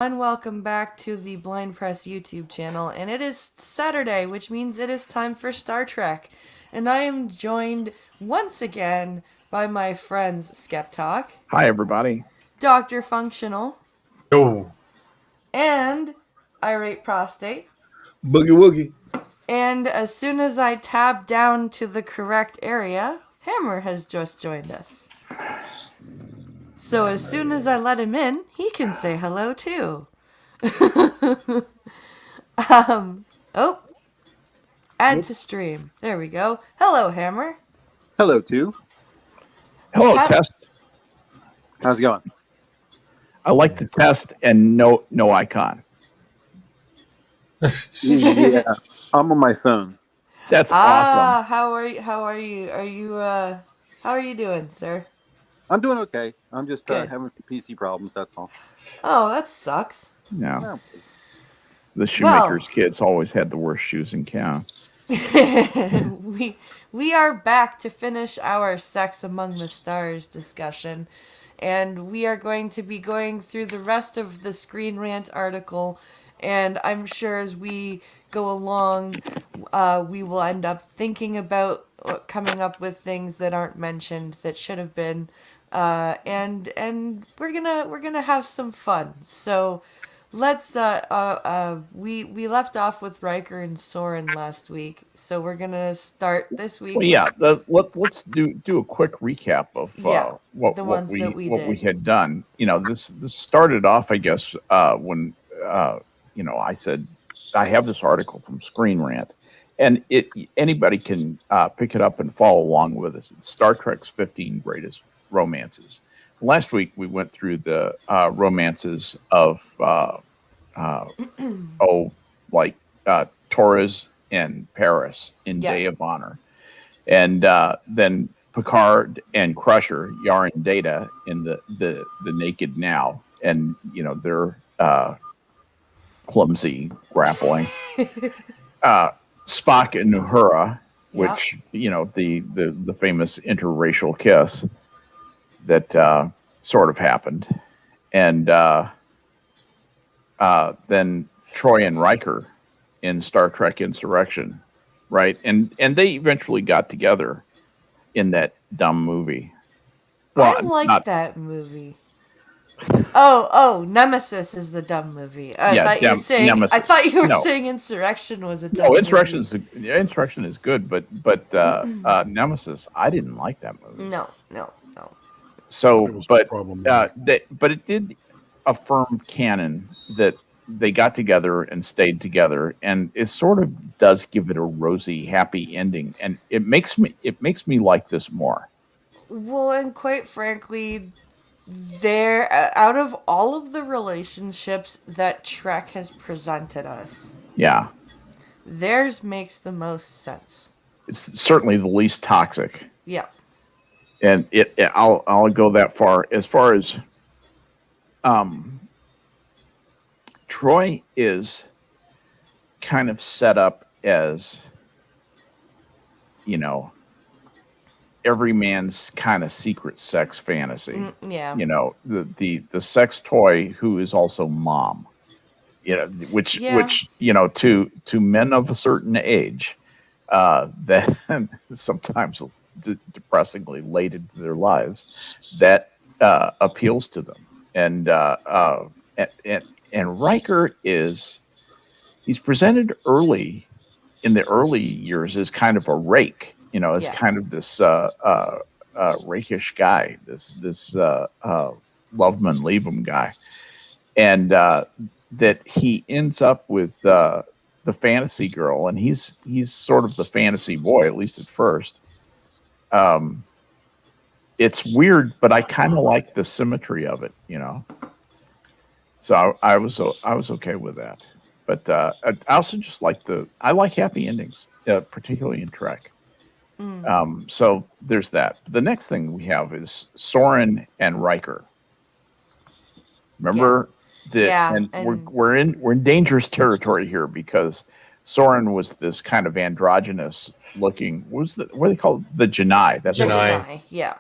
And welcome back to the Blind Press YouTube channel. And it is Saturday, which means it is time for Star Trek. And I am joined once again by my friends Skeptalk, Hi, everybody. Dr. Functional, Yo, and Irate Prostate. boogie woogie. And as soon as I tab down to the correct area, Hammer has just joined us. So as soon as I let him in, he can say hello too. Oh, add to stream. There we go. Hello, Hammer. Hello, too. Hello, How- test. How's it going? I like the test and no icon. Yeah, I'm on my phone. That's awesome. How are you? How are you doing, sir? I'm doing okay. I'm just Good. having some PC problems, that's all. Oh, that sucks. Yeah, Yeah. the shoemaker's kids always had the worst shoes in town. we are back to finish our Sex Among the Stars discussion, and we are going to be going through the rest of the Screen Rant article, and I'm sure as we go along, we will end up thinking about coming up with things that aren't mentioned that should have been, and we're gonna have some fun. So let's we left off with Riker and Soren last week, so we're gonna start this week. Well, yeah. Let's do a quick recap of the ones that we what we did. had done. This started off, I guess, when I said I have this article from Screen Rant, and anybody can pick it up and follow along with us. It's Star Trek's 15 Greatest Romances. Last week we went through the romances of Torres and Paris in Yeah. Day of Honor, and then Picard and Crusher, Yar and Data in the Naked Now, and their clumsy grappling. Spock and Uhura, which the famous interracial kiss that sort of happened, and then Troy and Riker in Star Trek Insurrection, right? And they eventually got together in that dumb movie. I like that movie. Oh, Nemesis is the dumb movie. I thought you were saying Insurrection was a dumb movie. Insurrection is good, but Nemesis, I didn't like that movie. No. So, but it did affirm canon that they got together and stayed together, and it sort of does give it a rosy, happy ending, and it makes me like this more. Well, and quite frankly, they're out of all of the relationships that Trek has presented us. Yeah, theirs makes the most sense. It's certainly the least toxic. Yeah. And I'll go that far as Troy is kind of set up as, every man's kind of secret sex fantasy. Yeah. The sex toy who is also mom. Which to men of a certain age, that sometimes depressingly late into their lives, that appeals to them. And Riker he's presented early in the early years as kind of a rake, as kind of this rakish guy, this love 'em and leave 'em guy, and that he ends up with the fantasy girl, and he's sort of the fantasy boy, at least at first. It's weird, but I kind of like the symmetry of it, So I was okay with that. But I also just like I like happy endings, particularly in Trek. So there's that. The next thing we have is Soren and Riker. Remember and we're in dangerous territory here, because Soren was this kind of androgynous looking. What are they called? The Janai. Janai. Yeah.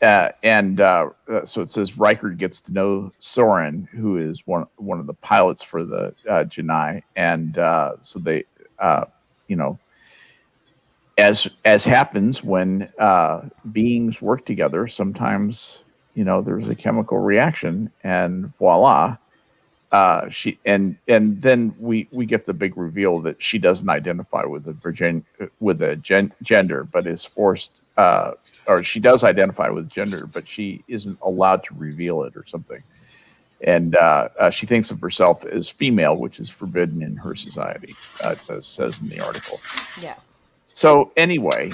So it says Riker gets to know Soren, who is one of the pilots for the Janai, and so they, you know, as happens when beings work together, sometimes there's a chemical reaction, and voila, she and then we get the big reveal that she doesn't identify with gender, but is forced, or she does identify with gender, but she isn't allowed to reveal it or something. And she thinks of herself as female, which is forbidden in her society. It says in the article. Yeah. So anyway,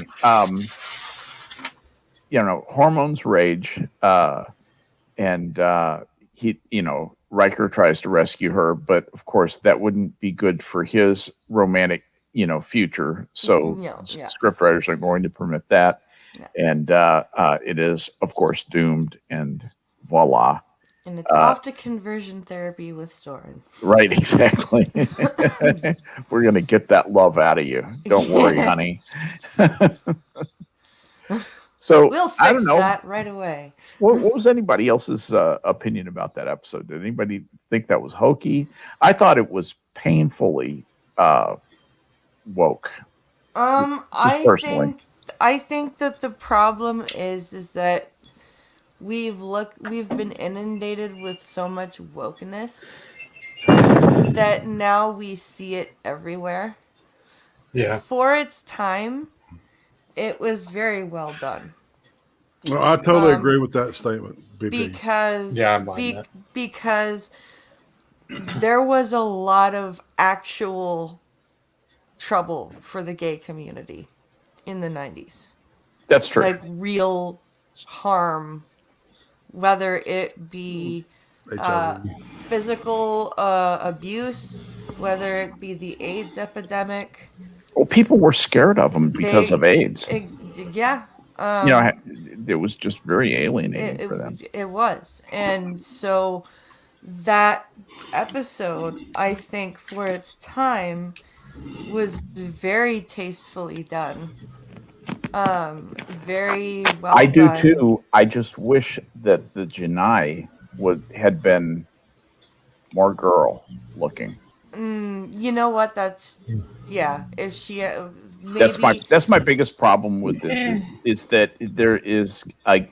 hormones rage, and Riker tries to rescue her, but of course that wouldn't be good for his romantic, future. So scriptwriters are going to permit that, and it is, of course, doomed. And voila. And it's off to conversion therapy with Soren. Right, exactly. We're gonna get that love out of you. Don't worry, honey. So we'll fix that right away. What was anybody else's opinion about that episode? Did anybody think that was hokey? I thought it was painfully woke. I think that the problem is that we've been inundated with so much wokeness that now we see it everywhere. Yeah. For its time, it was very well done. Well, I totally agree with that statement, BP. Because there was a lot of actual trouble for the gay community in the 90s. That's true. Like real harm, whether it be physical abuse, whether it be the AIDS epidemic. Well, people were scared of them because of AIDS. Yeah. It was just very alienating for them. It was. And so that episode, I think, for its time, was very tastefully done. Very well done. I do too. I just wish that the Janai had been more girl looking. You know what? If she maybe that's my biggest problem with this is that there is a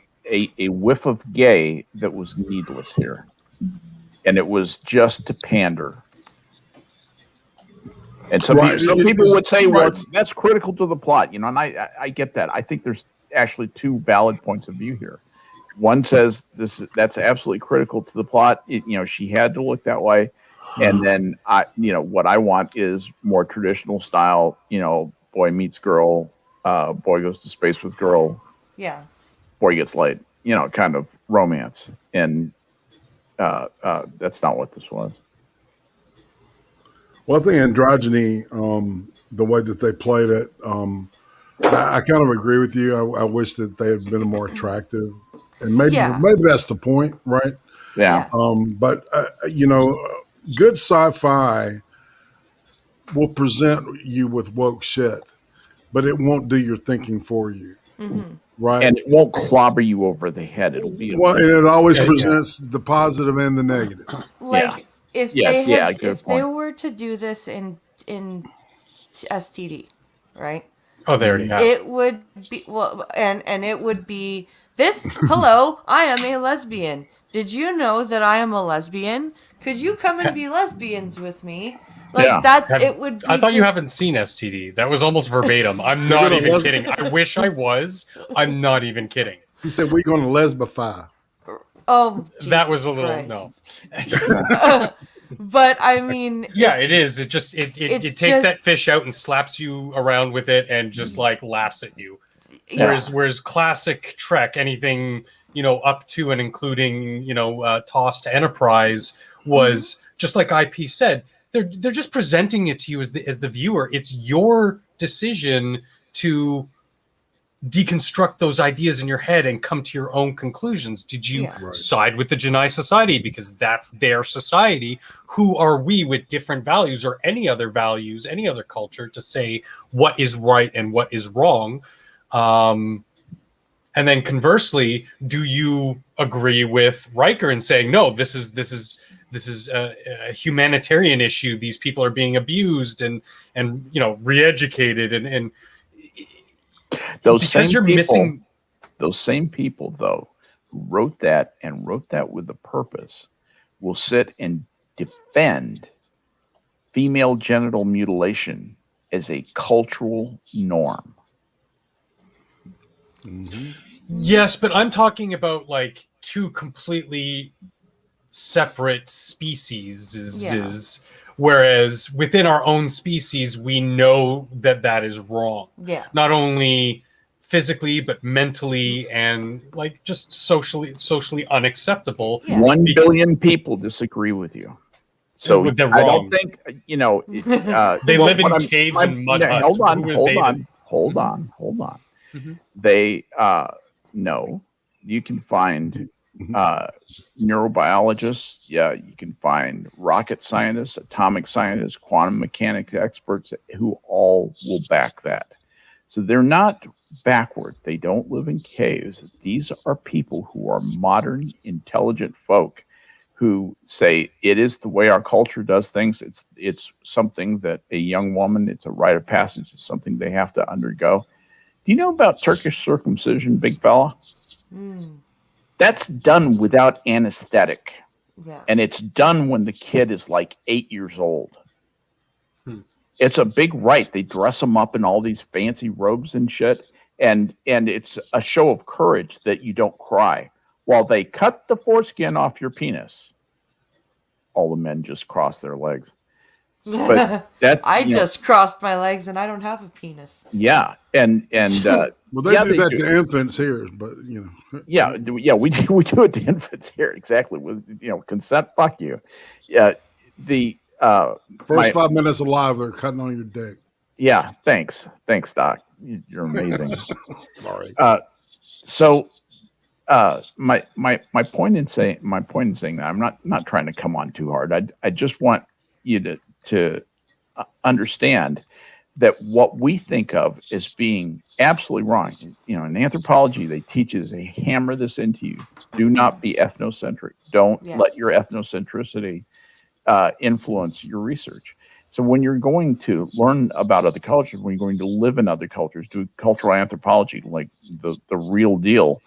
whiff of gay that was needless here, and it was just to pander. And some people would say, well, that's critical to the plot, and I get that. I think there's actually two valid points of view here. One says that's absolutely critical to the plot. She had to look that way. And then what I want is more traditional style, boy meets girl, boy goes to space with girl. Yeah. Boy gets laid, kind of romance. And that's not what this was. Well, I think androgyny, the way that they played it, I kind of agree with you. I wish that they had been more attractive, and maybe that's the point, right? Yeah. But good sci-fi will present you with woke shit, but it won't do your thinking for you, right? And it won't clobber you over the head. It'll be and it always presents the positive and the negative. Like if they were to do this in STD, right? Oh, they already have. It would be and it would be this. Hello, I am a lesbian. Did you know that I am a lesbian? Could you come and be lesbians with me? It would be I thought you haven't seen STD. That was almost verbatim. I'm not even kidding. I wish I was. I'm not even kidding. He said, we're going to lesbify. Oh, that was a little, no. But I mean, it is. It just, it takes that fish out and slaps you around with it and just laughs at you. Yeah. Whereas classic Trek, anything, up to and including, TOS to Enterprise was just like IP said, they're just presenting it to you as the viewer. It's your decision to deconstruct those ideas in your head and come to your own conclusions. Did you side with the Janai Society because that's their society? Who are we with different values or any other values, any other culture to say what is right and what is wrong? And then conversely, do you agree with Riker in saying, no, this is a humanitarian issue. These people are being abused and re-educated and Those because same you're people, missing. those same people, though, who wrote that and wrote that with a purpose, will sit and defend female genital mutilation as a cultural norm. Mm-hmm. Yes, but I'm talking about like two completely separate species. Whereas within our own species, we know that is wrong. Yeah. Not only physically, but mentally and like just socially unacceptable. Yeah. 1 billion people disagree with you. So They're I wrong. don't think, They live in what caves and mud huts. Hold on, Who are hold they on, to- hold on, hold on. Mhm. They no, you can find neurobiologists. Yeah, you can find rocket scientists, atomic scientists, quantum mechanics experts who all will back that. So they're not backward. They don't live in caves. These are people who are modern, intelligent folk who say it is the way our culture does things. It's something that a young woman, it's a rite of passage. It's something they have to undergo. Do you know about Turkish circumcision, big fella? Mm, That's done without anesthetic. yeah. And it's done when the kid is like 8 years old. It's a big rite. They dress them up in all these fancy robes and shit. And it's a show of courage that you don't cry. While they cut the foreskin off your penis, all the men just cross their legs. But that I just crossed my legs and I don't have a penis. yeah, and Well, they yeah, do that to infants here, but yeah, we do it to infants here exactly with consent. Fuck you. Yeah, the first 5 minutes alive, they're cutting on your dick. Yeah, thanks, Doc. You're amazing. Sorry. So my point in saying that I'm not trying to come on too hard. I just want you to understand that what we think of as being absolutely wrong. In anthropology, they teach us, they hammer this into you. Do not be ethnocentric. Don't let your ethnocentricity influence your research. So when you're going to learn about other cultures, when you're going to live in other cultures, do cultural anthropology, like the real deal,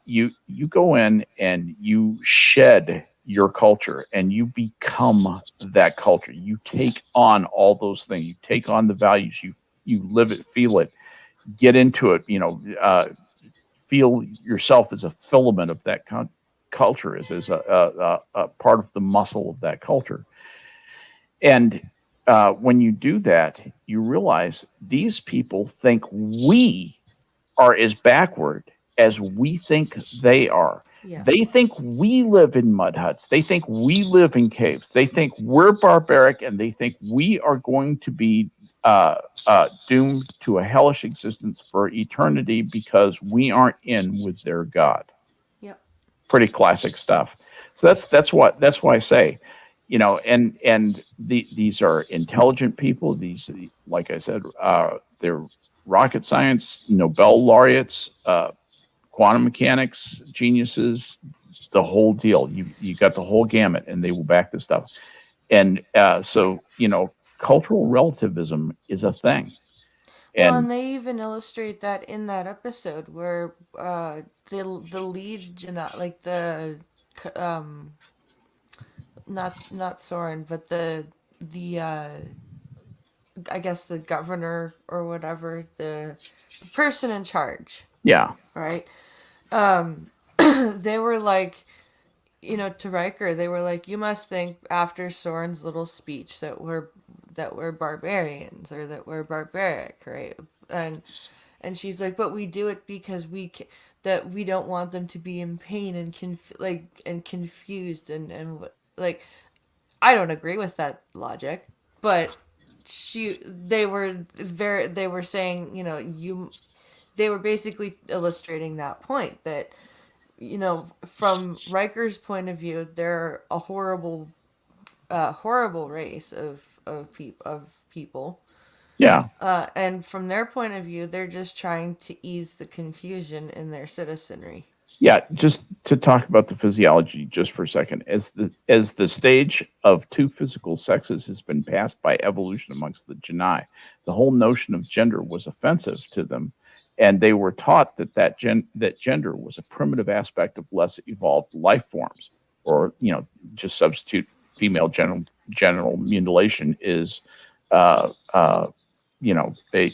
you go in and you shed your culture and you become that culture. You take on all those things. You take on the values. You live it, feel it, get into it. Feel yourself as a filament of that culture, as a part of the muscle of that culture. And when you do that, you realize these people think we are as backward as we think they are. Yeah. They think we live in mud huts. They think we live in caves. They think we're barbaric, and they think we are going to be doomed to a hellish existence for eternity because we aren't in with their God. Yep. Pretty classic stuff. So that's why I say, these are intelligent people. These, like I said, they're rocket science Nobel laureates, quantum mechanics geniuses, the whole deal. You got the whole gamut, and they will back this stuff. And so cultural relativism is a thing. And they even illustrate that in that episode where the lead, like the not Soren, but the I guess the governor or whatever, the person in charge. Yeah. Right. They were like, to Riker, they were like, you must think after Soren's little speech that we're barbarians or that we're barbaric, right? And she's like, but we do it because that we don't want them to be in pain and confused and like, I don't agree with that logic, but they were saying, they were basically illustrating that point that, from Riker's point of view, they're a horrible race of people, Yeah. And from their point of view, they're just trying to ease the confusion in their citizenry. Yeah, just to talk about the physiology just for a second, as the stage of two physical sexes has been passed by evolution amongst the Genii, the whole notion of gender was offensive to them, and they were taught that gender was a primitive aspect of less evolved life forms, or just substitute female genital mutilation is uh, uh, you know a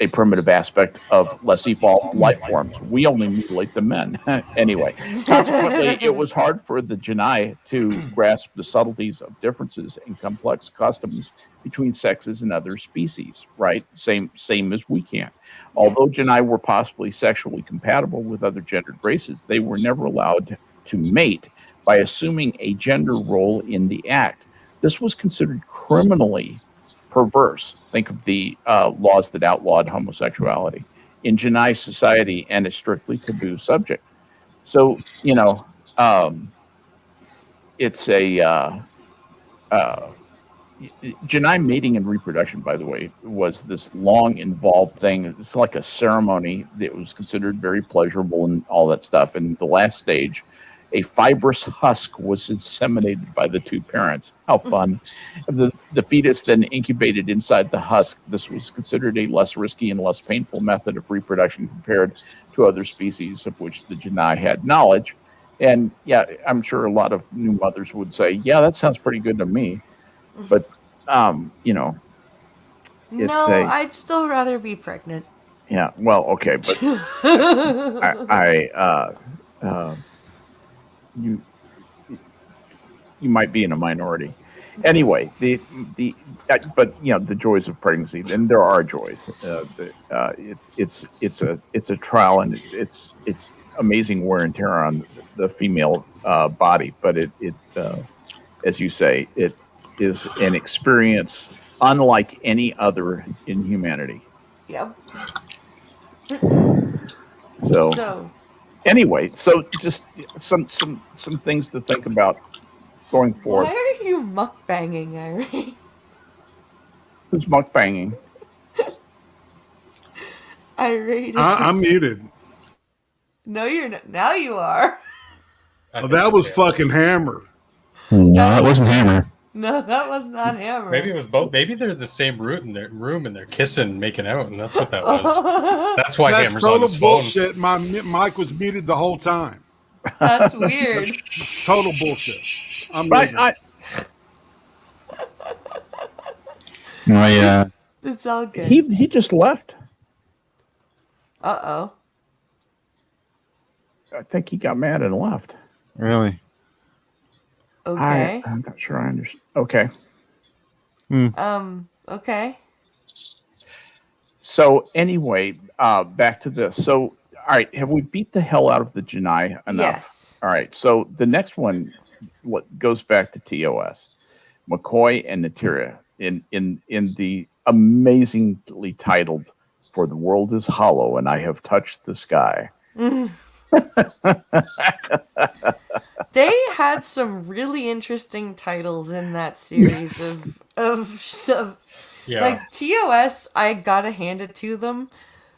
a primitive aspect of less evolved life forms. We only mutilate the men. Anyway, consequently, it was hard for the Genii to grasp the subtleties of differences and complex customs between sexes and other species, right? Same as we can. Although Genii were possibly sexually compatible with other gendered races, they were never allowed to mate by assuming a gender role in the act. This was considered criminally perverse. Think of the laws that outlawed homosexuality in Genii society and a strictly taboo subject. So, it's a uh, Genii mating and reproduction, by the way, was this long involved thing. It's like a ceremony that was considered very pleasurable and all that stuff. And the last stage, a fibrous husk was inseminated by the two parents. How fun. The fetus then incubated inside the husk. This was considered a less risky and less painful method of reproduction compared to other species of which the Genii had knowledge. And yeah, I'm sure a lot of new mothers would say, yeah, that sounds pretty good to me. But, it's No, I'd still rather be pregnant. yeah, well, okay, but you might be in a minority. Anyway, but the joys of pregnancy, and there are joys. It's a trial, and it's amazing wear and tear on the female body. But it as you say, it is an experience unlike any other in humanity. Yep. So anyway, so just some things to think about going forward. Why are you mukbanging, Irene? Who's mukbanging? Irene. I'm muted. No, you're not. Now you are. Oh, that was fucking Hammer. No, that wasn't Hammer. No, that was not Hammer. Maybe it was both. Maybe they're the same room and they're kissing, making out, and that's what that was. That's why That's Hammer's on total his phone. bullshit. My mic was muted the whole time. That's weird. Total bullshit. I'm But It's all good. he just left. Uh-oh. I think he got mad and left. Really? Okay. I'm not sure I understand. Okay. Okay. So anyway, back to this. So, all right, have we beat the hell out of the Genii enough? Yes. All right. So the next one goes back to TOS, McCoy and Natira in the amazingly titled "For the World Is Hollow and I Have Touched the Sky." They had some really interesting titles in that series of like TOS. I gotta hand it to them.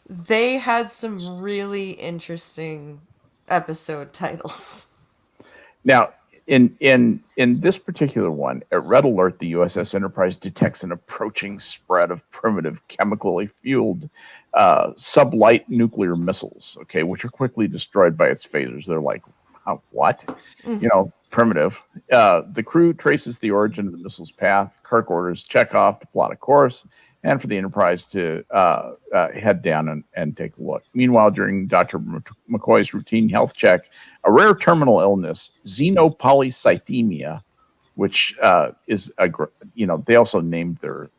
They had some really interesting episode titles. Now, in this particular one, at Red Alert, the USS Enterprise detects an approaching spread of primitive, chemically fueled sublight nuclear missiles. Okay, which are quickly destroyed by its phasers. They're like, what? Mm-hmm. Primitive. The crew traces the origin of the missile's path. Kirk orders Chekhov to plot a course, and for the Enterprise to head down and take a look. Meanwhile, during Dr. McCoy's routine health check, a rare terminal illness, xenopolycythemia, which is they also named their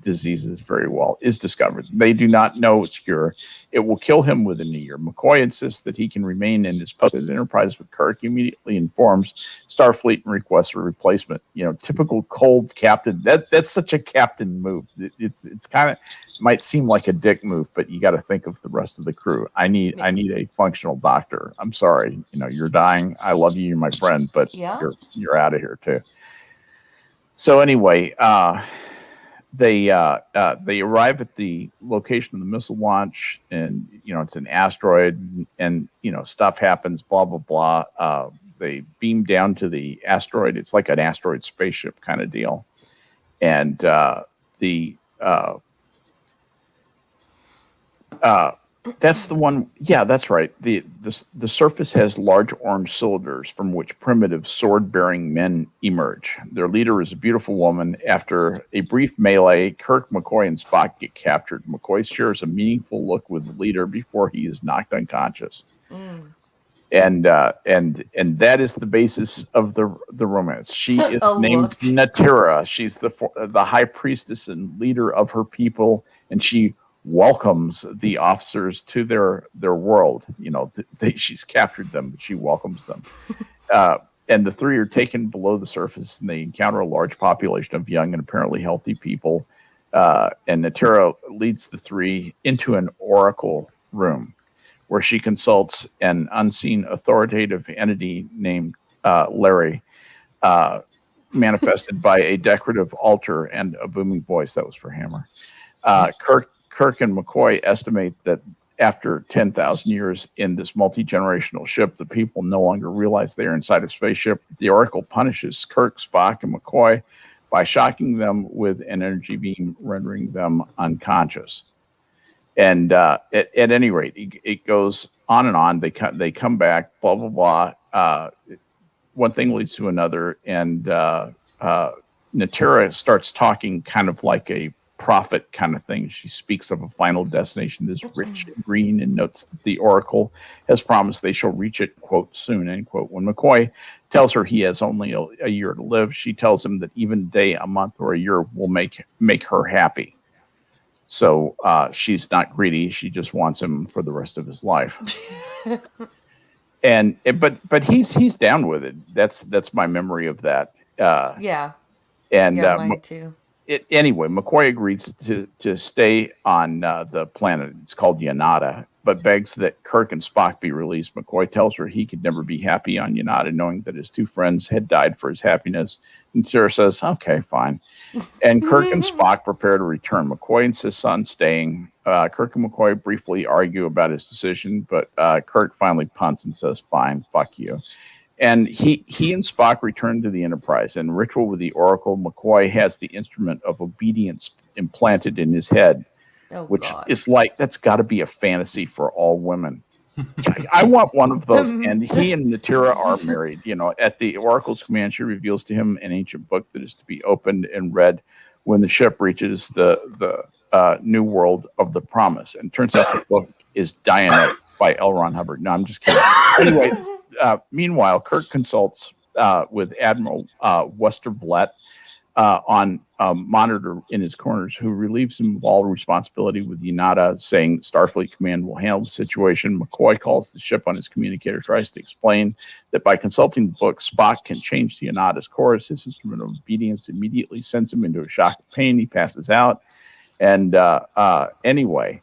diseases very well, is discovered. They do not know its cure. It will kill him within a year. McCoy insists that he can remain in his post at Enterprise, but Kirk immediately informs Starfleet and requests a replacement. Typical cold captain. That's such a captain move. It's kind of might seem like a dick move, but you got to think of the rest of the crew. I need a functional doctor. I'm sorry, you're dying. I love you, you're my friend, but you're out of here too. So anyway, they arrive at the location of the missile launch, and it's an asteroid, and stuff happens. Blah blah blah. They beam down to the asteroid. It's like an asteroid spaceship kind of deal, and the that's the one. Yeah, that's right. The surface has large orange cylinders from which primitive sword-bearing men emerge. Their leader is a beautiful woman. After a brief melee, Kirk, McCoy, and Spock get captured. McCoy shares a meaningful look with the leader before he is knocked unconscious. And that is the basis of the romance. She is named Natira. She's the high priestess and leader of her people, and she welcomes the officers to their world. She's captured them, but she welcomes them. And the three are taken below the surface, and they encounter a large population of young and apparently healthy people. And Natira leads the three into an oracle room, where she consults an unseen authoritative entity named Larry, manifested by a decorative altar and a booming voice. That was for Hammer. Kirk and McCoy estimate that after 10,000 years in this multi-generational ship, the people no longer realize they are inside a spaceship. The Oracle punishes Kirk, Spock, and McCoy by shocking them with an energy beam, rendering them unconscious. And at any rate, it goes on and on. They come back, blah, blah, blah. One thing leads to another. And Natira starts talking kind of like a prophet kind of thing. She speaks of a final destination that's rich and green, and notes that the Oracle has promised they shall reach it, quote, soon, end quote. When McCoy tells her he has only a year to live, she tells him that even a day, a month, or a year will make her happy. So she's not greedy. She just wants him for the rest of his life. But he's down with it. That's my memory of that. Yeah. And mine too. Anyway, McCoy agrees to stay on the planet. It's called Yanada, but begs that Kirk and Spock be released. McCoy tells her he could never be happy on Yanada, knowing that his two friends had died for his happiness. And Sarah says, okay, fine. And Kirk and Spock prepare to return. McCoy insists on staying. Kirk and McCoy briefly argue about his decision, but Kirk finally punts and says, fine, fuck you. And he and Spock return to the Enterprise. And ritual with the Oracle, McCoy has the instrument of obedience implanted in his head, which is like, that's got to be a fantasy for all women. I want one of those. And he and Natira are married. At the Oracle's command, she reveals to him an ancient book that is to be opened and read when the ship reaches the new world of the Promise. And turns out the book is Diana by L. Ron Hubbard. No, I'm just kidding. Anyway. Meanwhile, Kirk consults with Admiral Westervlet on a monitor in his corners, who relieves him of all responsibility with Yanada, saying Starfleet Command will handle the situation. McCoy calls the ship on his communicator, tries to explain that by consulting the book, Spock can change to Yanada's course. His instrument of obedience immediately sends him into a shock of pain. He passes out. And anyway,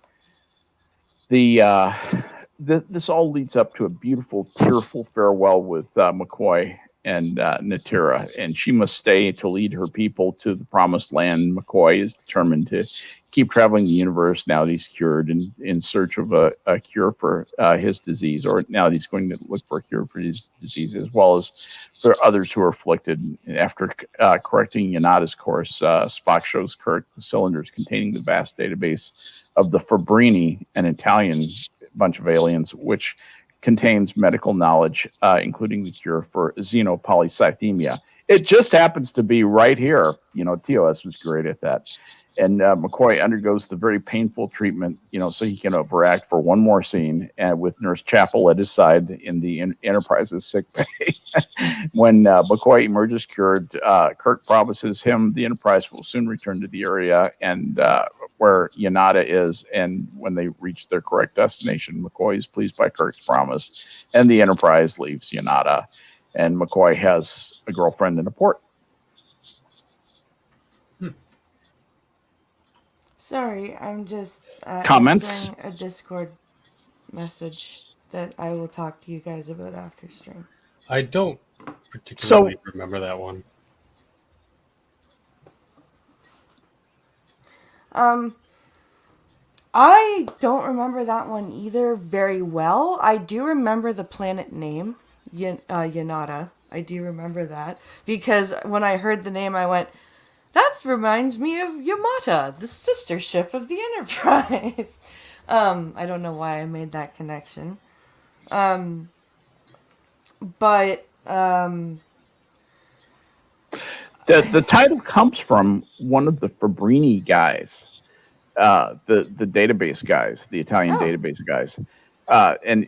this all leads up to a beautiful, tearful farewell with McCoy and Natira, and she must stay to lead her people to the promised land. McCoy is determined to keep traveling the universe now that he's cured, and in search of a cure for his disease, or now that he's going to look for a cure for his disease, as well as for others who are afflicted. After correcting Yanada's course, Spock shows Kirk the cylinders containing the vast database of the Fabrini, an Italian bunch of aliens, which contains medical knowledge, including the cure for xenopolycythemia. It just happens to be right here. TOS was great at that. And McCoy undergoes the very painful treatment, so he can overact for one more scene, and with Nurse Chapel at his side in the Enterprise's sick bay. When McCoy emerges cured, Kirk promises him the Enterprise will soon return to the area and where Yanada is, and when they reach their correct destination, McCoy is pleased by Kirk's promise, and the Enterprise leaves Yanada, and McCoy has a girlfriend in a port. Sorry, I'm just Comments? answering a Discord message that I will talk to you guys about after stream. I don't particularly remember that one. I don't remember that one either very well. I do remember the planet name, Yanata. I do remember that because when I heard the name, I went, "That reminds me of Yamata, the sister ship of the Enterprise." I don't know why I made that connection. But The title comes from one of the Fabrini guys, the database guys, the Italian database guys. And,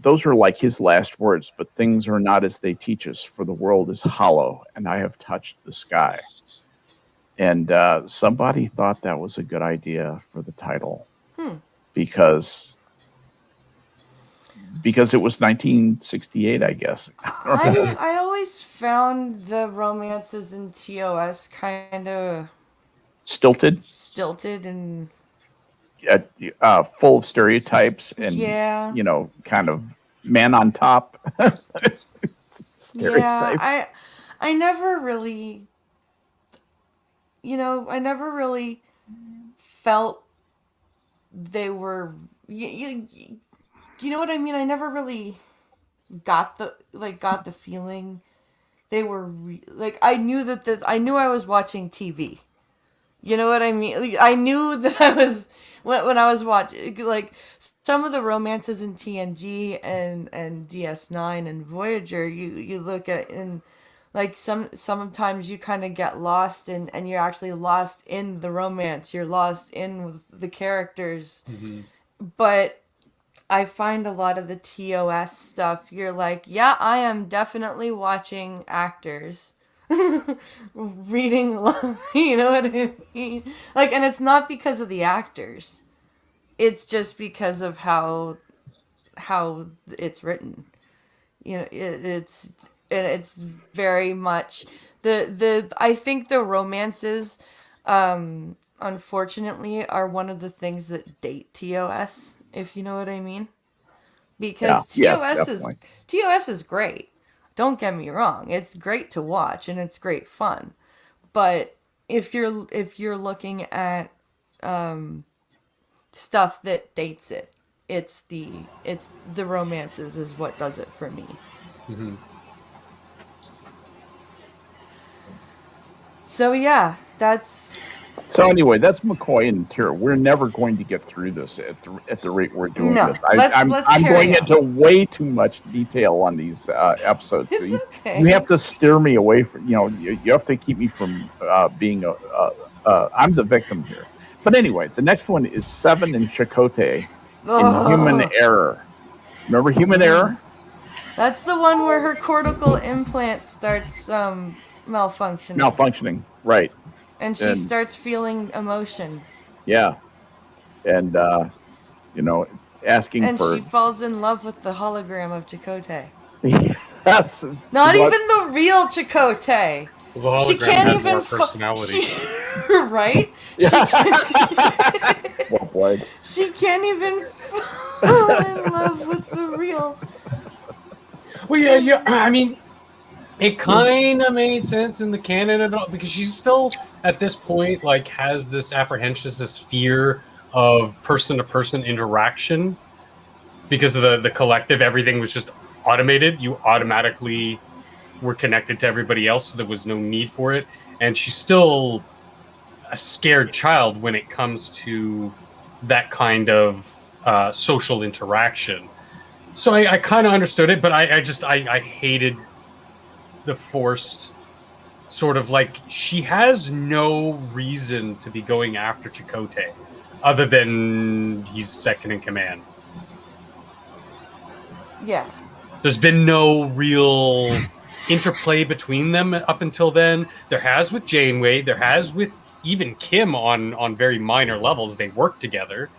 those are like his last words, but things are not as they teach us, for the world is hollow, and I have touched the sky. And somebody thought that was a good idea for the title because it was 1968, I guess. I always found the romances in TOS kind of Stilted, and full of stereotypes and, yeah. kind of man on top. Yeah, I never really, felt they were, you know what I mean? I never really got the feeling they were I knew I knew I was watching TV. You know what I mean? Like, I knew that I was when I was watching some of the romances in TNG and DS9 and Voyager. You look at and sometimes you kind of get lost and you're actually lost in the romance. You're lost in with the characters, but I find a lot of the TOS stuff, you're like, yeah, I am definitely watching actors reading, you know what I mean? And it's not because of the actors. It's just because of how it's written. It's very much I think the romances, unfortunately, are one of the things that date TOS. If you know what I mean, because TOS is great. Don't get me wrong; it's great to watch and it's great fun. But if you're looking at stuff that dates it, it's the romances is what does it for me. Mm-hmm. So yeah, that's. So anyway, that's McCoy and Tira. We're never going to get through this at the rate we're doing this. I'm going into way too much detail on these episodes. It's so okay. You have to steer me away from. You have to keep me from being I'm the victim here. But anyway, the next one is 7 in Chakotay in Human Error. Remember Human Error? That's the one where her cortical implant starts malfunctioning. Malfunctioning, right. And she starts feeling emotion. Yeah. And, asking for... And she falls in love with the hologram of Chakotay. Yes. Not even the real Chakotay. Well, the she can't had even... more personality. Right? Well played. She can't even fall in love with the real... Well, yeah. I mean... It kind of made sense in the canon at all because she's still at this point has this apprehension, this fear of person-to-person interaction because of the collective. Everything was just automated. You automatically were connected to everybody else, so there was no need for it. And she's still a scared child when it comes to that kind of social interaction. So I kind of understood it, but I hated the forced sort of she has no reason to be going after Chakotay other than he's second in command. Yeah. There's been no real interplay between them up until then. There has with Janeway, there has with even Kim on very minor levels. They work together.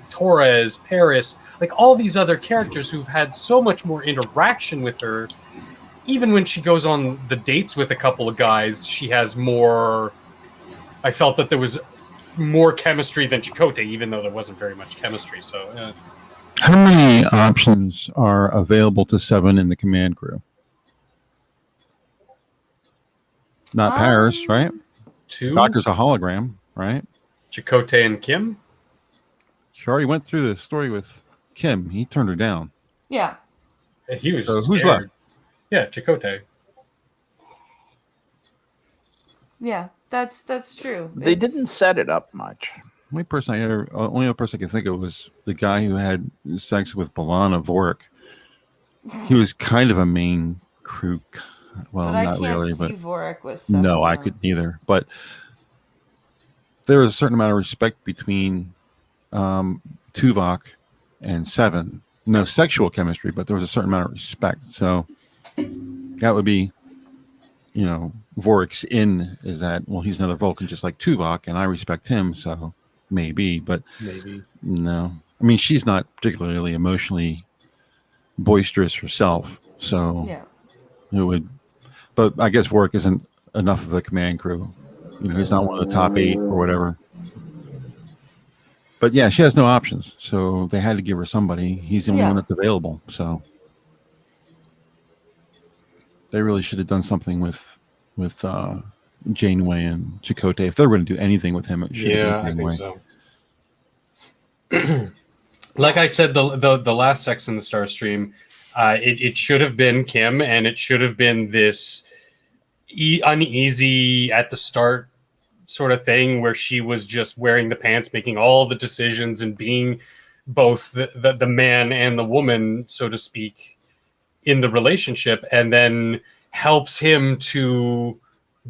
Torres, Paris, all these other characters who've had so much more interaction with her. Even when she goes on the dates with a couple of guys, she has more... I felt that there was more chemistry than Chakotay, even though there wasn't very much chemistry. So, How many options are available to 7 in the command crew? Not Paris, right? 2? Doctor's a hologram. right? Chakotay and Kim. She already went through the story with Kim. He turned her down. Yeah. He was So just who's scared. left? Yeah, Chakotay. Yeah. That's true. They It's- didn't set it up much. Only other person I can think of was the guy who had sex with Balana Vorik. He was kind of a main crew. Well, but I not can't really, see but Vorik with Seven. no, I though. could neither. But there was a certain amount of respect between Tuvok and Seven. No sexual chemistry, but there was a certain amount of respect. So that would be, Vorik's in is that, well, he's another Vulcan just like Tuvok, and I respect him, so maybe, but Maybe. no. I mean, she's not particularly emotionally boisterous herself, so Yeah. it would. But I guess Vorik isn't enough of a command crew. He's not one of the top 8 or whatever. But yeah, she has no options, so they had to give her somebody. He's the only one that's available, so they really should have done something with Janeway and Chakotay. If they were going to do anything with him, it should have been Janeway. I think so. Like I said, the last Sex in the Star stream, it should have been Kim, and it should have been this uneasy at the start sort of thing where she was just wearing the pants, making all the decisions, and being both the man and the woman, so to speak, in the relationship, and then helps him to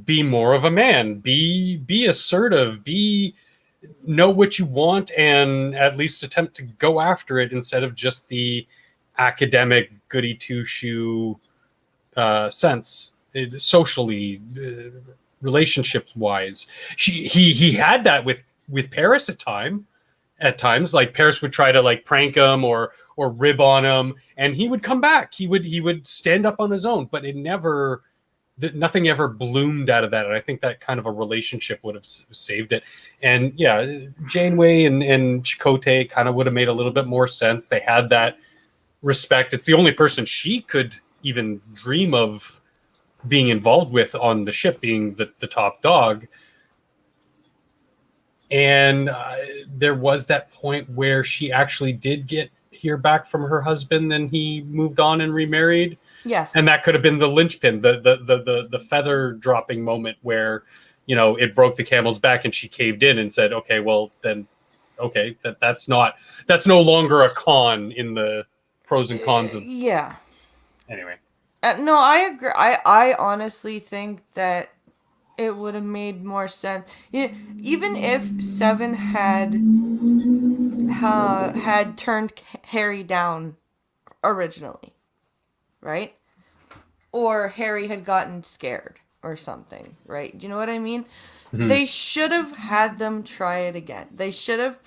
be more of a man, be assertive, know what you want, and at least attempt to go after it instead of just the academic goody two-shoe sense, socially, relationships wise. He had that with Paris at times. Like Paris would try to like prank him or rib on him, and he would come back. He would stand up on his own, but nothing ever bloomed out of that. And I think that kind of a relationship would have saved it. And yeah, Janeway and Chakotay kind of would have made a little bit more sense. They had that respect. It's the only person she could even dream of being involved with on the ship, being the top dog. And there was that point where she actually did hear back from her husband, and he moved on and remarried. Yes. And that could have been the linchpin, the feather dropping moment where, it broke the camel's back and she caved in and said, okay, well then, okay, that's no longer a con in the pros and cons of. Yeah. Anyway. No, I agree. I honestly think that it would have made more sense. Even if Seven had turned Harry down originally, right? Or Harry had gotten scared or something, right? Do you know what I mean? Mm-hmm. They should have had them try it again. They should have.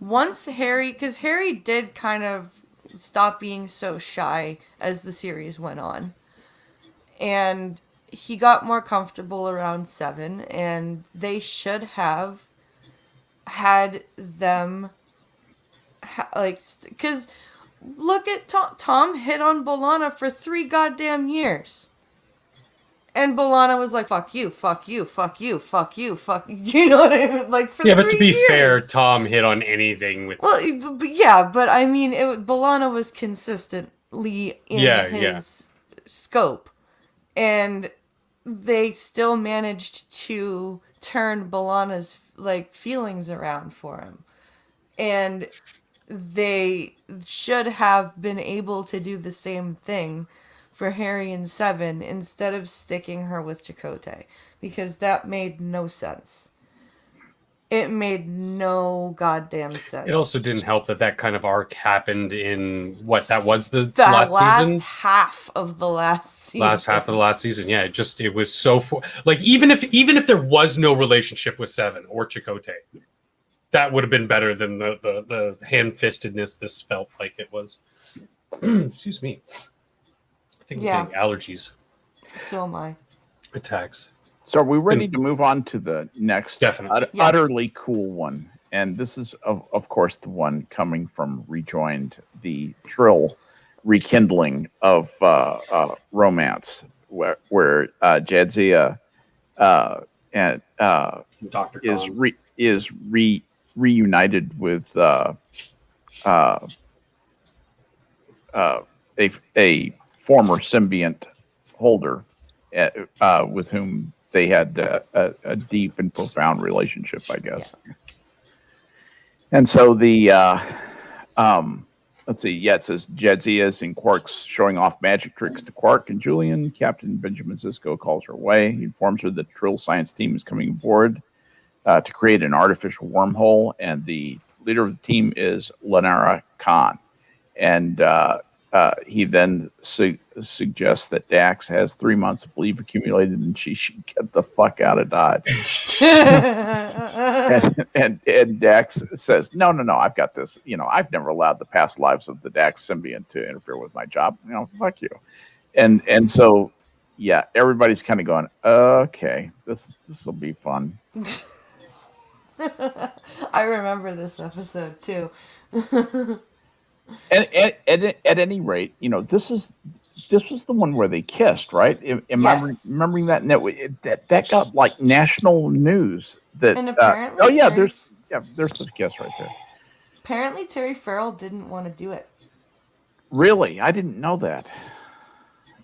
Once Harry, because Harry did kind of stop being so shy as the series went on, and he got more comfortable around Seven, and they should have had them because look at Tom hit on B'Elanna for 3 goddamn years. And B'Elanna was like, fuck you, fuck you, fuck you, fuck you, fuck you. Do you know what I mean? Like, for 3 but to be years. fair, Tom hit on anything with. Well, yeah, but I mean, B'Elanna was consistently in his scope. And they still managed to turn B'Elanna's, feelings around for him. And they should have been able to do the same thing for Harry and Seven instead of sticking her with Chakotay, because that made no sense. It made no goddamn sense. It also didn't help that kind of arc happened in that was the last season. Half of the last season. Last half of the last season, yeah. It was so even if there was no relationship with Seven or Chakotay, that would have been better than the hand-fistedness this felt like it was. Excuse me. I think I'm getting allergies. So am I. Attacks. So are we ready to move on to the next utterly cool one? And this is, of course, the one coming from Rejoined, the Trill rekindling of romance, where Jadzia and Dr. is Khan. reunited with a former symbiont holder with whom they had a deep and profound relationship, I guess. Yeah. And so let's see. Yeah, it says Jadzia and Quark's showing off magic tricks to Quark and Julian. Captain Benjamin Sisko calls her away. He informs her that the Trill science team is coming aboard to create an artificial wormhole, and the leader of the team is Lenara Khan. And he then suggests that Dax has 3 months of leave accumulated, and she should get the fuck out of Dodge. and Dax says, "No, I've got this. I've never allowed the past lives of the Dax symbiont to interfere with my job. Fuck you." And so, yeah, everybody's kind of going, "Okay, this will be fun." I remember this episode too. And at any rate, this was the one where they kissed, right? Am I remembering that? And that got like national news. That and apparently, there's the kiss right there. Apparently, Terry Farrell didn't want to do it. Really, I didn't know that.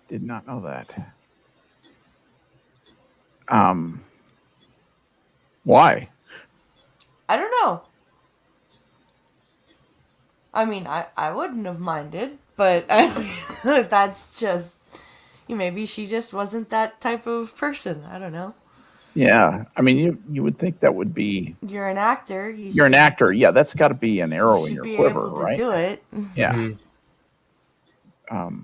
Did not know that. Why? I don't know. I mean, I wouldn't have minded, but that's just... Maybe she just wasn't that type of person. I don't know. Yeah. I mean, you would think that would be... You're an actor. You're an actor. Yeah, that's got to be an arrow in your quiver, right? Do it. Yeah. Mm-hmm.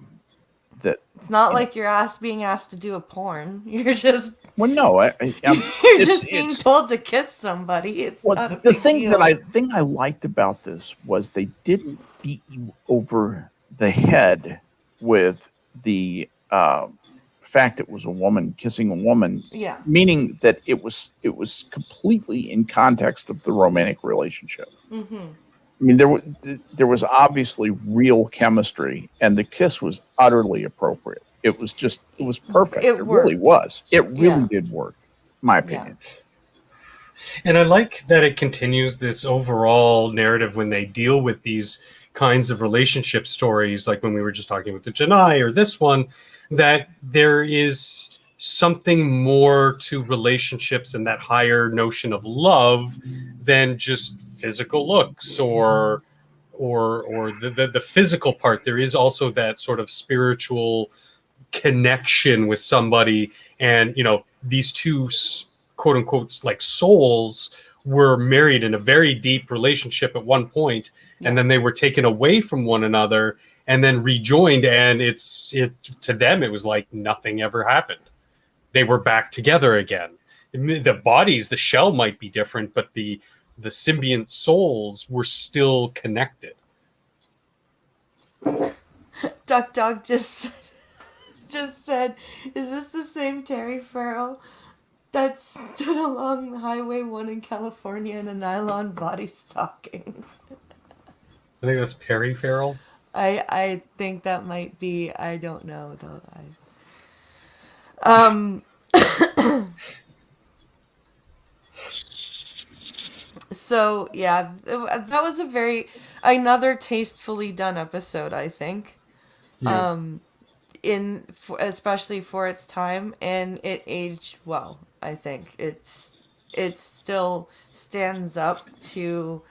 It's not like you're being asked to do a porn. You're just... Well, no. you're just being told to kiss somebody. It's not a big deal. The thing I liked about this was they didn't beat you over the head with the fact it was a woman kissing a woman. Yeah. Meaning that it was completely in context of the romantic relationship. Mm-hmm. I mean, there was obviously real chemistry, and the kiss was utterly appropriate. It was perfect. It really was. It really did work, in my opinion. Yeah. And I like that it continues this overall narrative when they deal with these kinds of relationship stories, like when we were just talking with the Janai or this one, that there is something more to relationships and that higher notion of love than just physical looks or the physical part. There is also that sort of spiritual connection with somebody, and these two quote unquote like souls were married in a very deep relationship at one point, and then they were taken away from one another and then rejoined, and it to them it was like nothing ever happened. They were back together again. The bodies, the shell might be different, but the symbiont souls were still connected. Duck Dog just said, "Is this the same Terry Farrell that stood along Highway 1 in California in a nylon body stocking?" I think that's Perry Farrell. I think that might be. I don't know though. So yeah, that was another tastefully done episode, I think. Yeah. Especially for its time, and it aged well. I think it still stands up to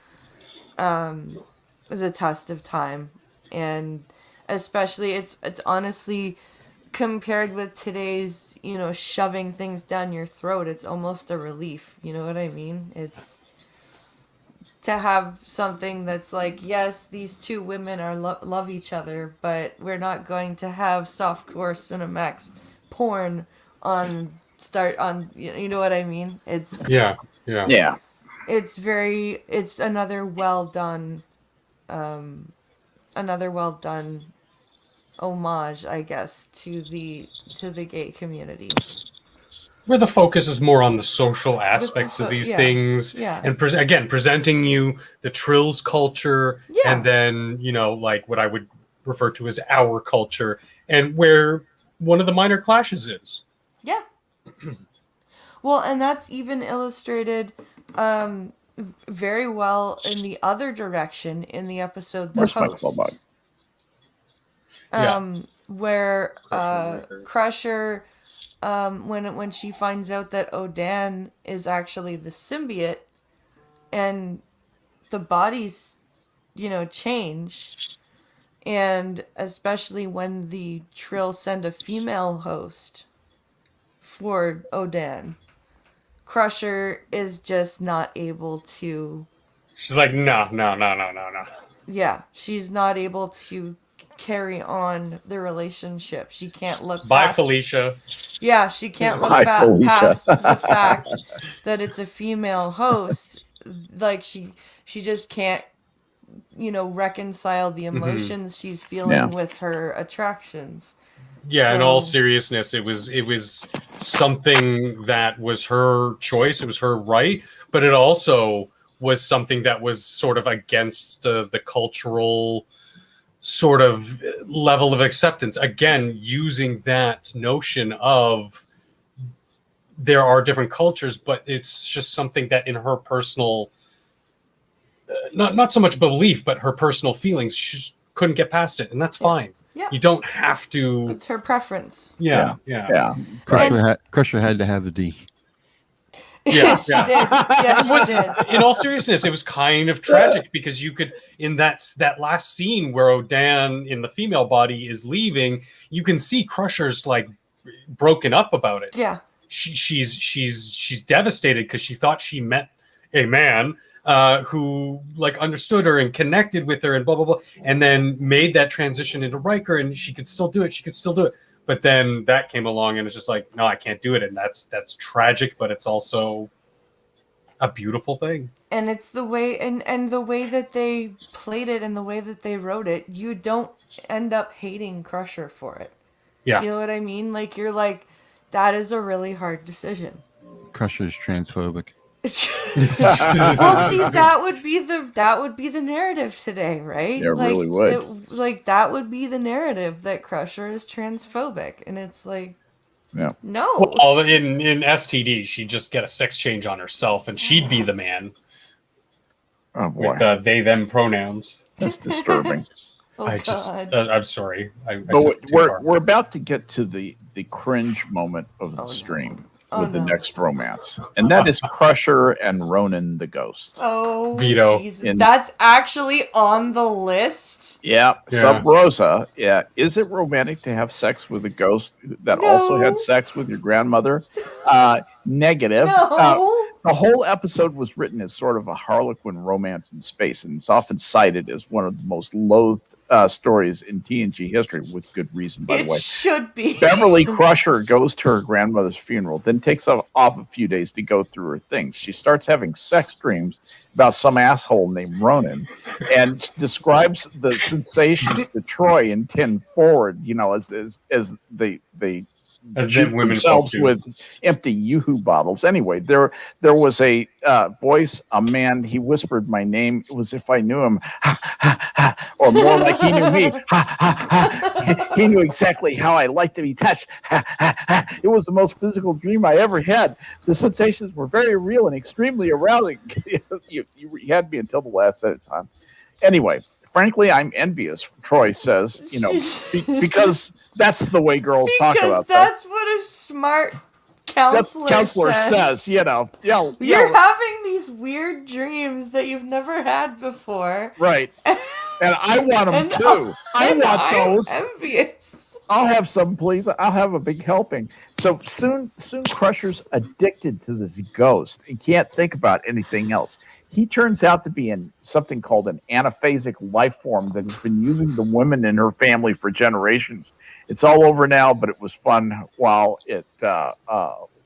the test of time, and especially it's honestly, compared with today's shoving things down your throat, it's almost a relief. You know what I mean? It's to have something that's like, yes, these two women are love each other, but we're not going to have softcore Cinemax porn on you know what I mean? It's yeah. It's another well done homage, I guess, to the gay community. Where the focus is more on the social aspects of these things, and presenting you the Trills culture, and then like what I would refer to as our culture, and where one of the minor clashes is. Yeah. Well, and that's even illustrated very well in the other direction in the episode The Where's my club bug? Host. Where Crusher, when she finds out that Odan is actually the symbiote, and the bodies, change, and especially when the Trill send a female host for Odan, Crusher is just not able to. She's like, no. Yeah, she's not able to carry on the relationship. She can't look Bye, past. Felicia. Yeah, she can't look Bye, Felicia. past the fact that it's a female host. Like she just can't, reconcile the emotions she's feeling with her attractions. Yeah, in all So- seriousness, it was something that was her choice. It was her right, but it also was something that was sort of against the cultural sort of level of acceptance. Again, using that notion of there are different cultures, but it's just something that in her personal, not so much belief, but her personal feelings, she just couldn't get past it, and that's fine. Yeah. You don't have to. It's her preference. Yeah. Crusher had to have the D. Yeah, She did. Yes, she did. In all seriousness, it was kind of tragic because you could, in that last scene where Odan in the female body is leaving, you can see Crusher's like broken up about it. Yeah. She's devastated because she thought she met a man who like understood her and connected with her and blah blah blah, and then made that transition into Riker, and she could still do it. But then that came along, and it's just like, no, I can't do it, and that's tragic, but it's also a beautiful thing. And it's the way and the way that they played it and the way that they wrote it, you don't end up hating Crusher for it. Yeah. You know what I mean? Like you're like, that is a really hard decision. Crusher's transphobic. Well, see, that would be the narrative today, right? Yeah, it like, really would. That would be the narrative, that Crusher is transphobic, and it's like, Yeah. no. Well, in STD, she'd just get a sex change on herself, and she'd be the man Oh boy, with they them pronouns. that's disturbing. Oh, God. I'm sorry. I But took it too far. we're about to get to the cringe moment of the Oh, no. stream Oh, with the no. next romance, and that is Crusher and Ronan the Ghost. Oh, Veto. Jesus. That's actually on the list. Yeah, Yeah. Sub Rosa. Yeah, is it romantic to have sex with a ghost that also No. had sex with your grandmother? Negative. No. The whole episode was written as sort of a Harlequin romance in space, and it's often cited as one of the most loathed stories in TNG history, with good reason, by the It way. should be. Beverly Crusher goes to her grandmother's funeral, then takes off a few days to go through her things. She starts having sex dreams about some asshole named Ronan, and describes the sensations that Troy and Tin forward, as they As shoot them women themselves folk do. with empty Yoo-hoo bottles. Anyway, there was a voice, a man. He whispered my name. It was if I knew him, or more like he knew me. He knew exactly how I liked to be touched. It was the most physical dream I ever had. The sensations were very real and extremely arousing. you had me until the last set of time. Anyway, frankly, I'm envious, Troy says, because that's the way girls talk Because about that's what a smart counselor, says. Yeah. You're having these weird dreams that you've never had before. Right. And I want them And- too. I want I'm those. envious. I'll have some, please. I'll have a big helping. So soon Crusher's addicted to this ghost and can't think about anything else. He turns out to be something called an anaphasic life form that has been using the women in her family for generations. It's all over now, but it was fun while it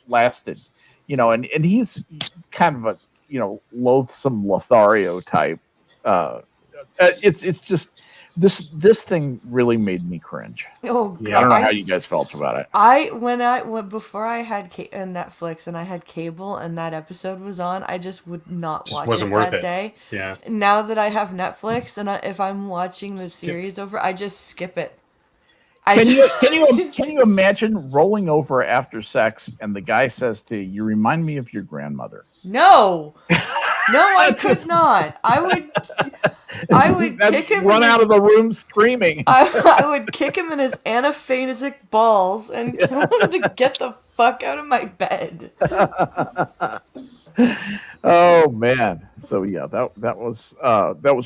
lasted. And he's kind of a loathsome Lothario type. It's just this thing really made me cringe. Oh, Yeah. I don't know God. how you guys felt about it. Before I had Netflix and I had cable and that episode was on, I just would not Just watch wasn't it worth that it. day. Yeah. Now that I have Netflix and if I'm watching the Skip. series over, I just skip it. Can you imagine rolling over after sex and the guy says to you, "You remind me of your grandmother"? No, I could not. I would kick him. Run out of the room screaming. I would kick him in his anaphasic balls and tell him to get the fuck out of my bed. Oh man! So yeah, that was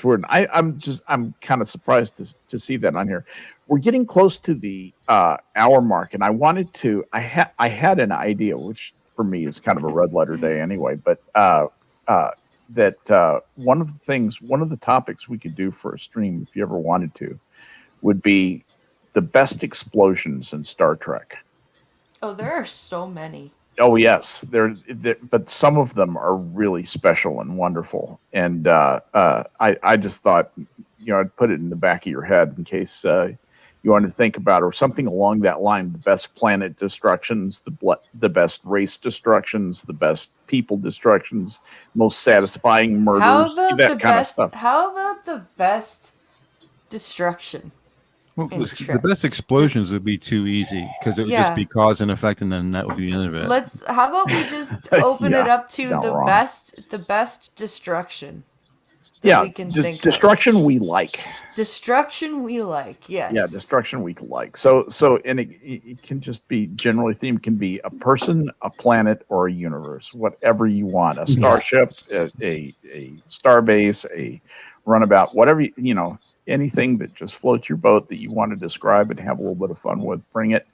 weird. I'm kind of surprised to see that on here. We're getting close to the hour mark, and I wanted to. I had an idea, which for me is kind of a red letter day anyway. But one of the topics we could do for a stream, if you ever wanted to, would be the best explosions in Star Trek. Oh, there are so many. Oh yes, but some of them are really special and wonderful. And I just thought, I'd put it in the back of your head in case you want to think about, or something along that line. The best planet destructions, the best race destructions, the best people destructions, most satisfying murders, How about that kind of stuff. How about the best destruction? Well, the best explosions would be too easy because it would just be cause and effect, and then that would be the end of it. How about we just open it up to the wrong. best destruction? We can think destruction of. We like. Destruction we like, yes. Yeah, destruction we like. So and it can just be generally themed, can be a person, a planet, or a universe, whatever you want. A starship, a starbase, a runabout, whatever anything that just floats your boat that you want to describe and have a little bit of fun with, bring it.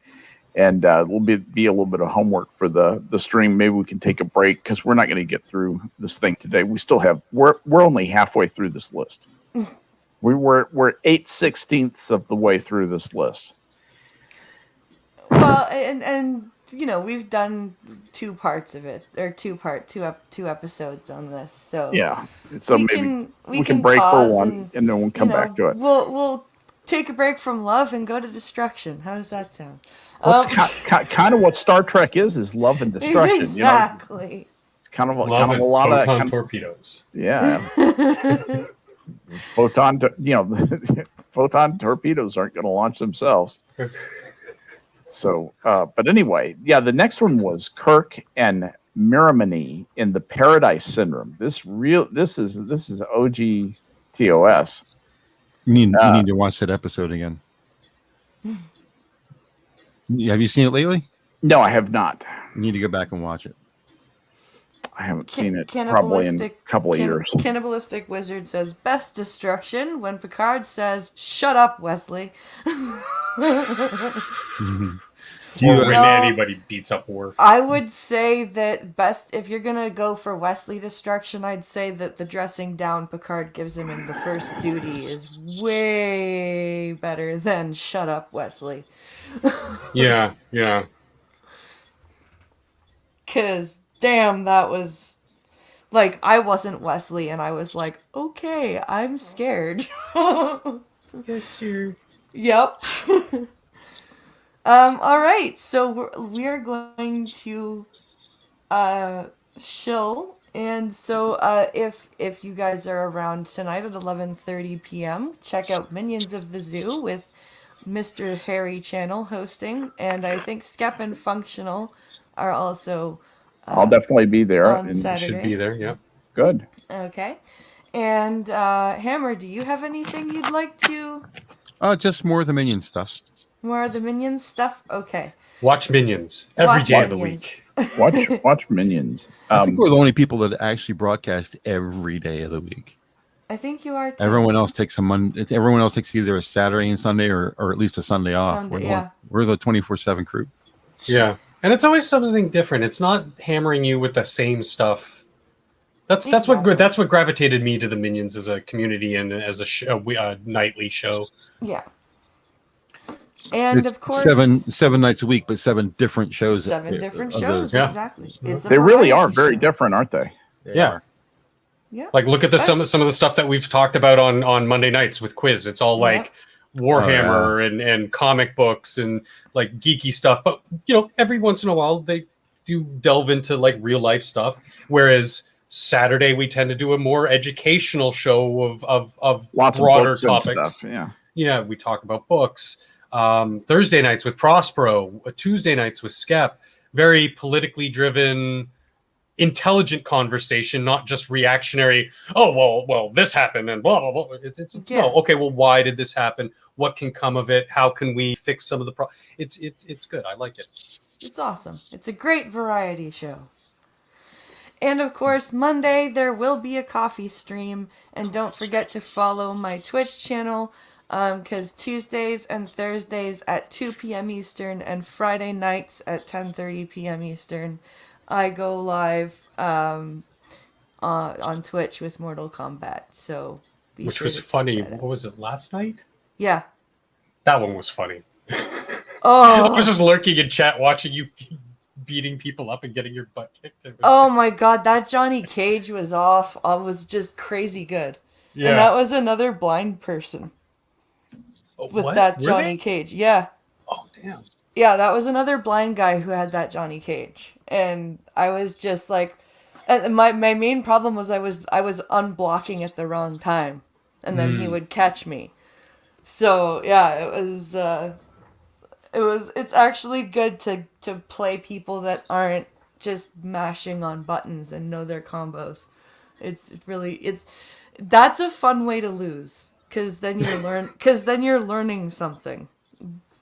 And it'll be a little bit of homework for the stream. Maybe we can take a break because we're not going to get through this thing today. We still have we're only halfway through this list. We're 8/16 of the way through this list. Well, and we've done two parts of it, or two episodes on this. So yeah, so we can break for one and then we'll come back to it. We'll take a break from love and go to destruction. How does that sound? Kind of what Star Trek is love and destruction. Exactly. It's kind of a lot of photon torpedoes. Yeah. Photon torpedoes aren't going to launch themselves. So, but anyway, the next one was Kirk and Miramini in the Paradise Syndrome. This is OG TOS. You need to watch that episode again. Have you seen it lately? No, I have not. You need to go back and watch it. I haven't seen it probably in a couple of years. Cannibalistic Wizard says, best destruction when Picard says, shut up, Wesley. When anybody beats up Worf. I would say that if you're going to go for Wesley destruction, I'd say that the dressing down Picard gives him in the first duty is way better than shut up, Wesley. Yeah. Because, damn, that was... Like, I wasn't Wesley, and I was like, okay, I'm scared. Yes, sir. Yep. All right, so we are going to shill, and so if you guys are around tonight at 11:30 p.m., check out Minions of the Zoo with Mr. Harry Channel hosting, and I think Skep and Functional are also. I'll definitely be there. On Saturday. Should be there. Yeah. Good. Okay, and Hammer, do you have anything you'd like to? Just more of the Minion stuff. More of the Minions stuff? Okay. Watch Minions every day of the week. Watch Minions. I think we're the only people that actually broadcast every day of the week. I think you are too. Everyone else takes Everyone else takes either a Saturday and Sunday or at least a Sunday off. We're the 24/7 crew. Yeah, and it's always something different. It's not hammering you with the same stuff. That's what gravitated me to the Minions as a community and as a nightly show. Yeah. And it's of course, seven nights a week, but 7 different shows. 7 different shows, exactly. They really are very different, aren't they? Yeah. Like look at some of the stuff that we've talked about on Monday nights with Quiz. It's all like Warhammer and comic books and like geeky stuff. But every once in a while they do delve into like real life stuff. Whereas Saturday we tend to do a more educational show of lots broader of books topics. and stuff, yeah, we talk about books. Thursday nights with Prospero, Tuesday nights with Skep. Very politically driven, intelligent conversation, not just reactionary. Oh, well, this happened and blah blah blah. It's no. Okay, well, why did this happen? What can come of it? How can we fix some of the problems? It's good. I like it. It's awesome. It's a great variety show. And of course, Monday there will be a coffee stream, and don't forget to follow my Twitch channel, because Tuesdays and Thursdays at 2 p.m. Eastern and Friday nights at 10:30 p.m. Eastern, I go live on Twitch with Mortal Kombat. So which was funny. What was it, last night? Yeah. That one was funny. Oh. I was just lurking in chat watching you beating people up and getting your butt kicked. Oh my god, that Johnny Cage was off. Was just crazy good. Yeah. And that was another blind person. With that Johnny Cage. Yeah. Oh, damn. Yeah, that was another blind guy who had that Johnny Cage. And I was just like, and my main problem was I was unblocking at the wrong time. And then he would catch me. So, yeah, it's actually good to play people that aren't just mashing on buttons and know their combos. That's a fun way to lose, because then you're learning something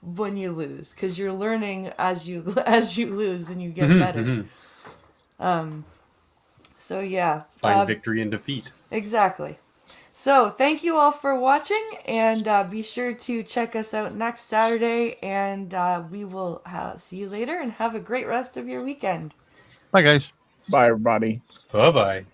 when you lose, because you're learning as you lose and you get better. So yeah, find victory in defeat. Exactly. So thank you all for watching, and be sure to check us out next Saturday, and we will see you later, and have a great rest of your weekend. Bye, guys. Bye, everybody. Bye-bye.